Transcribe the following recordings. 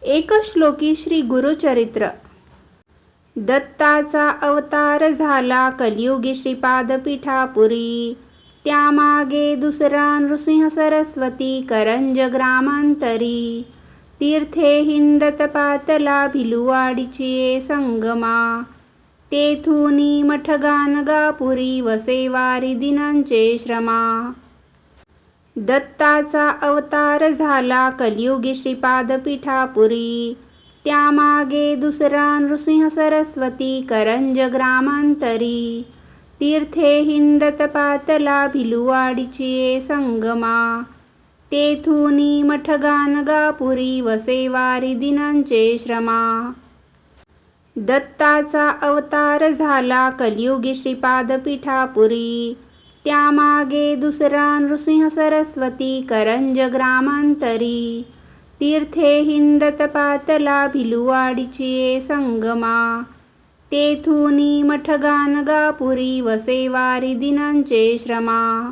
एक श्लोकी श्री गुरुचरित्र. दत्ताचा अवतार झाला कलियुगी श्रीपादपीठापुरी. त्यामागे दुसरा नृसिंह सरस्वती करंज ग्रामांतरी. तीर्थे हिंडत पातला भिलुवाडीची संगमा. तेथुनी मठ गाणगापुरी वसे वारी दिनांचे श्रमा. दत्ताचा अवतार झाला कलियुगी श्रीपादपीठापुरी. त्यामागे दुसरा नृसिंह सरस्वती करंज ग्रामांतरी. तीर्थे हिंडत पातला भिलुवाडीची संगमा. तेथुनी मठ गाणगापुरी वसे वारी दिनांचे श्रमा. दत्ताचा अवतार झाला कलियुगी श्रीपादपीठापुरी. त्यामागे दुसरा नृसिंह सरस्वती करंज ग्रामांतरी. तीर्थे हिंडत पातला भिलुवाडीची संगमा. तेथुनी मठ गाणगापुरी वसे वारी दिनांचे श्रमा.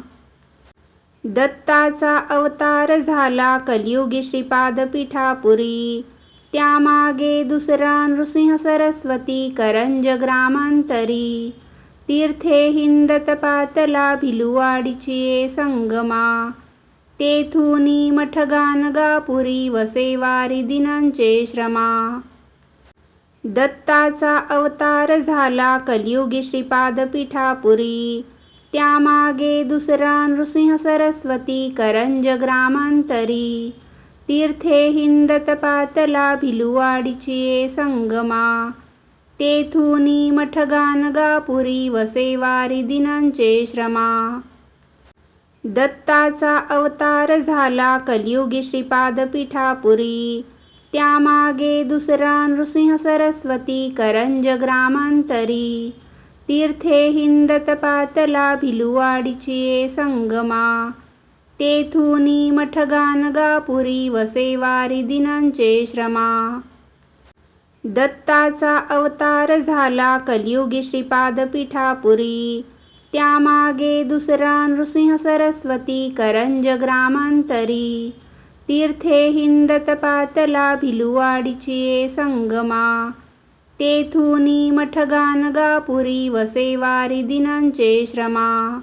दत्ताचा अवतार झाला कलियुगी श्रीपादपीठापुरी. त्यामागे दुसरा नृसिंह सरस्वती करंज ग्रामांतरी. तीर्थे हिंडत पातला भिलुवाडीची संगमा. तेथुनी मठ गाणगापुरी वसे वारी दिनांचे श्रमा. दत्ताचा अवतार झाला कलियुगी श्रीपादपीठापुरी. त्यामागे दुसरा नृसिंह सरस्वती करंज ग्रामांतरी. तीर्थे हिंडत पातला भिलुवाडीची संगमा. तेथुनी मठ गाणगापुरी वसे वारी दिनांचे श्रमा. दत्ताचा अवतार झाला कलियुगी श्रीपादपीठापुरी. त्यामागे दुसरा नृसिंह सरस्वती करंज ग्रामांतरी. तीर्थे हिंडत पातला भिलुवाडीची संगमा. तेथुनी मठ गाणगापुरी वसे वारी दिनांचे श्रमा. दत्ताचा अवतार झाला कलियुगी श्रीपादपीठापुरी. त्यामागे दुसरा नृसिंह सरस्वती करंज ग्रामांतरी. तीर्थे हिंडत पातला भिलुवाडीची संगमा. तेथुनी मठ गाणगापुरी वसे वारी दिनांचे श्रमा.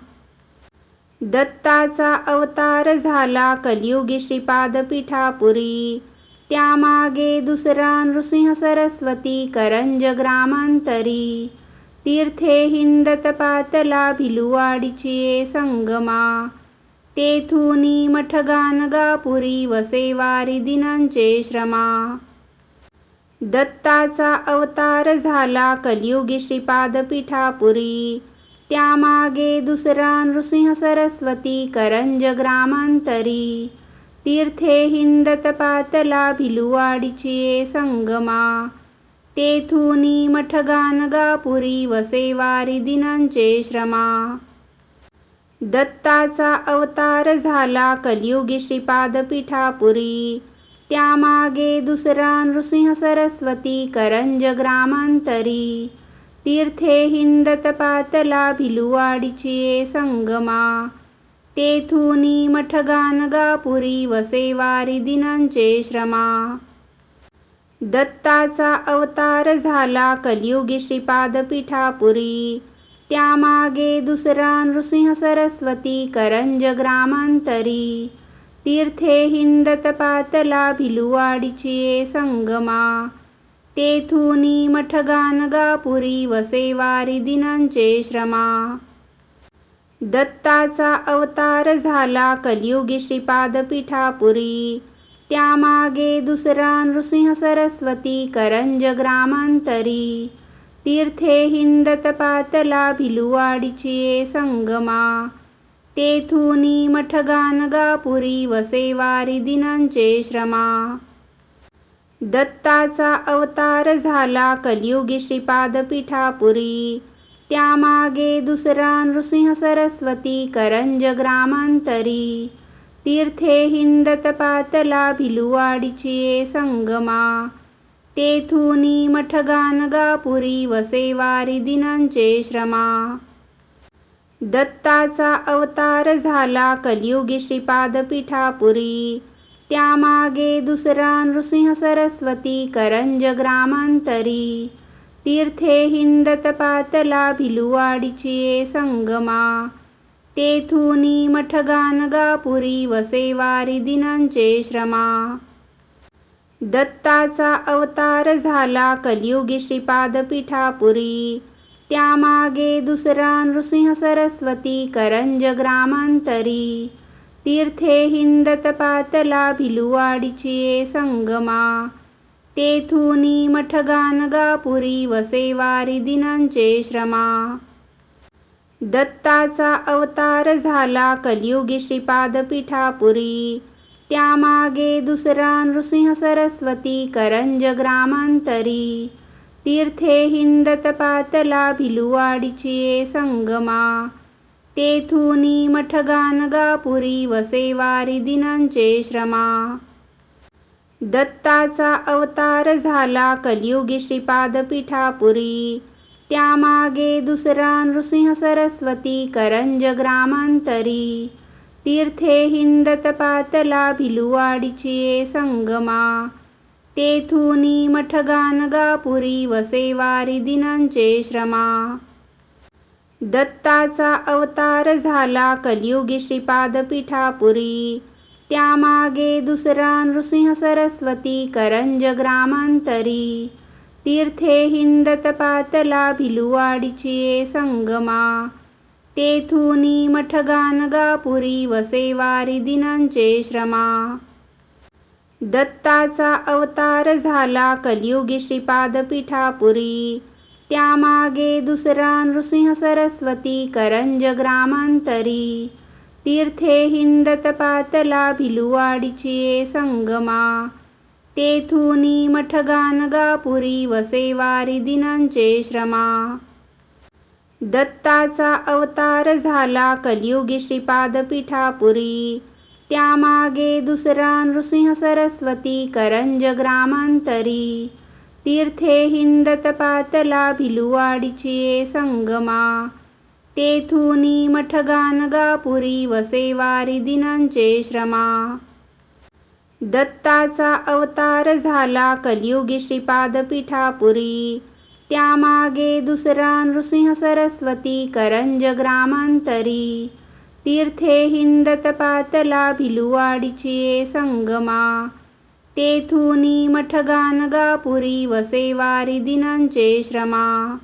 दत्ताचा अवतार झाला कलियुगी श्रीपादपीठापुरी. त्यामागे दुसरा नृसिंह सरस्वती करंज ग्रामांतरी. तीर्थे हिंडत पातला भिलुवाडीची संगमा. तेथुनी मठ गाणगापुरी वसे वारी दिनांचे श्रमा. दत्ताचा अवतार झाला कलियुगी श्रीपादपीठापुरी. त्यामागे दुसरा नृसिंह सरस्वती करंज ग्रामांतरी. तीर्थे हिंडत पातला भिलुवाडीची संगमा. तेथुनी मठ गाणगापुरी वसे वारी दिनांचे श्रमा. दत्ताचा अवतार झाला कलियुगी श्रीपादपीठापुरी. त्यामागे दुसरा नृसिंह सरस्वती करंज ग्रामांतरी. तीर्थे हिंडत पातला भिलुवाडीची संगमा. तेथुनी मठ गाणगापुरी वसे वारी दिनांचे श्रमा. दत्ताचा अवतार झाला कलियुगी श्रीपादपीठापुरी. त्यामागे दुसरा नृसिंह सरस्वती करंज ग्रामांतरी. तीर्थे हिंडत पातला भिलुवाडीची संगमा. तेथुनी मठ गाणगापुरी वसे वारी दिनांचे श्रमा. दत्ताचा अवतार झाला कलियुगी श्रीपादपीठापुरी. त्यामागे दुसरा नृसिंह सरस्वती करंज ग्रामांतरी. तीर्थे हिंडत पातला भिलुवाडीची संगमा. तेथुनी मठ गाणगापुरी वसे वारी दिनांचे श्रमा. दत्ताचा अवतार झाला कलियुगी श्रीपादपीठापुरी. त्यामागे दुसरा नृसिंह सरस्वती करंज ग्रामांतरी. तीर्थे हिंडत पातला भिलुवाडीची संगमा. तेथुनी मठ गाणगापुरी वसे वारी दिनांचे श्रमा. दत्ताचा अवतार झाला कलियुगी श्रीपादपीठापुरी. त्यामागे दुसरा नृसिंह सरस्वती करंज ग्रामांतरी. तीर्थे हिंडत पातला भिलुवाडीची संगमा. तेथुनी मठ गाणगापुरी वसे वारी दिनांचे श्रमा. दत्ताचा अवतार झाला कलियुगी श्रीपाद पीठापुरी. त्यामागे दुसरा नृसिंह सरस्वती करंज ग्रामांतरी. तीर्थे हिंडत पातला भिलुवाडीची संगमा. तेथुनी मठ गाणगापुरी वसे वारी दिनांचे श्रमा. दत्ताचा अवतार झाला कलियुगी श्रीपाद पीठापुरी. त्यामागे दुसरा नृसिंह सरस्वती करंज ग्रामांतरी. तीर्थे हिंडत पातला भिलुवाडीची संगमा. तेथुनी मठ गाणगापुरी वसे वारी दिनांचे श्रमा. दत्ताचा अवतार झाला कलियुगी श्रीपाद पीठापुरी. त्यामागे दुसरा नृसिंह सरस्वती करंज ग्रामांतरी. तीर्थे हिंडत पातला भिलुवाडीची संगमा. तेथुनी मठ गाणगापुरी वसे वारी दिनांचे श्रमा. दत्ताचा अवतार झाला कलियुगी श्रीपाद पीठापुरी. त्यामागे दुसरा नृसिंह सरस्वती करंज ग्रामांतरी. तीर्थे हिंडत पातला भिलुवाडीची संगमा. तेथुनी मठ गाणगापुरी वसे वारी दिनांचे श्रमा. दत्ताचा अवतार झाला कलियुगी श्रीपाद पीठापुरी. त्यामागे दुसरा नृसिंह सरस्वती करंज ग्रामांतरी. तीर्थे हिंडत पातला भिलुवाडीची संगमा. तेथुनी मठ गाणगापुरी वसे वारी दिनांचे श्रमा. दत्ताचा अवतार झाला कलियुगी श्रीपाद पीठापुरी. त्यामागे दुसरा नृसिंह सरस्वती करंज ग्रामांतरी. तीर्थे हिंडत पातला भिलुवाडीची संगमा. तेथुनी मठ गाणगापुरी वसे वारी दिनांचे श्रमा. दत्ताचा अवतार झाला कलियुगी श्रीपाद पीठापुरी. त्यामागे दुसरा नृसिंह सरस्वती करंज ग्रामांतरी. तीर्थे हिंडत पातला भिलुवाडीची संगमा. तेथुनी मठ गाणगापुरी वसे वारी दिनांचे श्रमा. दत्ताचा अवतार झाला कलियुगी श्रीपाद पीठापुरी. त्यामागे दुसरा नृसिंह सरस्वती करंज ग्रामांतरी. तीर्थे हिंडत पातला भिलुवाडीची संगमा. दत्ताचा अवतार झाला कलियुगी श्रीपाद पीठापुरी. त्यामागे दुसरा नृसिंह सरस्वती करंज ग्रामांतरी. तीर्थे हिंडत पातला भिलुवाडीची संगमा. तेथुनी मठ गाणगापुरी वसे वारी दिनांचे श्रमा.